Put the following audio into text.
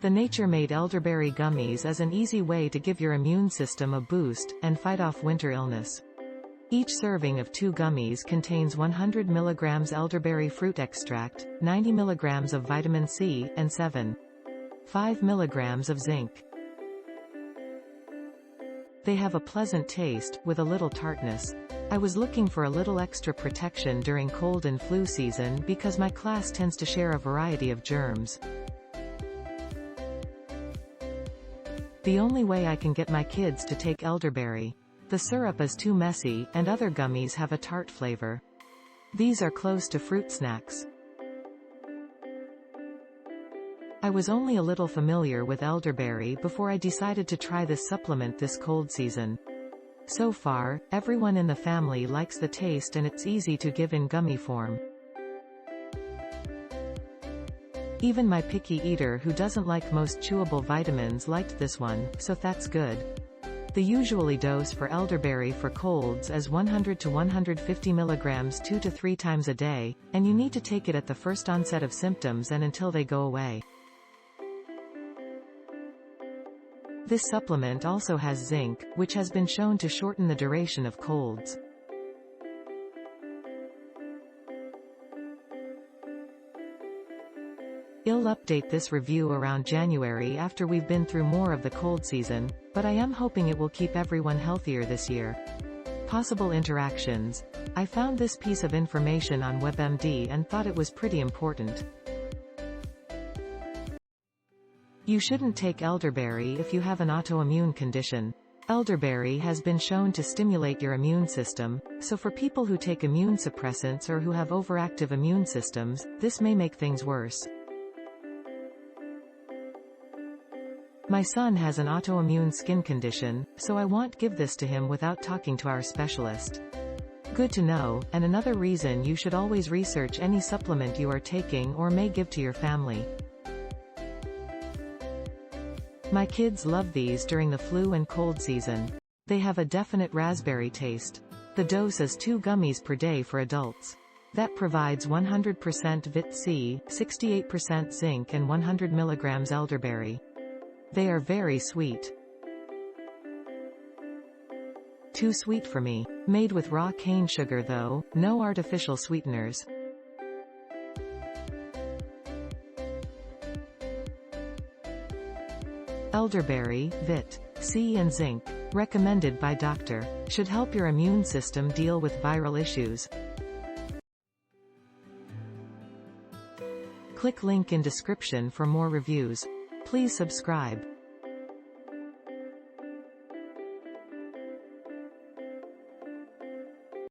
The nature-made elderberry gummies is an easy way to give your immune system a boost, and fight off winter illness. Each serving of 2 gummies contains 100 mg elderberry fruit extract, 90 mg of vitamin C, and 7.5 mg of zinc. They have a pleasant taste, with a little tartness. I was looking for a little extra protection during cold and flu season because my class tends to share a variety of germs. The only way I can get my kids to take elderberry. The syrup is too messy, and other gummies have a tart flavor. These are close to fruit snacks. I was only a little familiar with elderberry before I decided to try this supplement this cold season. So far, everyone in the family likes the taste and it's easy to give in gummy form. Even my picky eater who doesn't like most chewable vitamins liked this one, so that's good. The usually dose for elderberry for colds is 100 to 150 mg 2 to 3 times a day, and you need to take it at the first onset of symptoms and until they go away. This supplement also has zinc, which has been shown to shorten the duration of colds. I'll update this review around January after we've been through more of the cold season, but I am hoping it will keep everyone healthier this year. Possible interactions. I found this piece of information on WebMD and thought it was pretty important. You shouldn't take elderberry if you have an autoimmune condition. Elderberry has been shown to stimulate your immune system, so for people who take immune suppressants or who have overactive immune systems, this may make things worse. My son has an autoimmune skin condition, so I won't give this to him without talking to our specialist. Good to know, and another reason you should always research any supplement you are taking or may give to your family. My kids love these during the flu and cold season. They have a definite raspberry taste. The dose is 2 gummies per day for adults. That provides 100% Vit C, 68% zinc and 100 mg elderberry. They are very sweet. Too sweet for me. Made with raw cane sugar though, no artificial sweeteners. Elderberry, Vit C and zinc. Recommended by doctor. Should help your immune system deal with viral issues. Click link in description for more reviews. Please subscribe.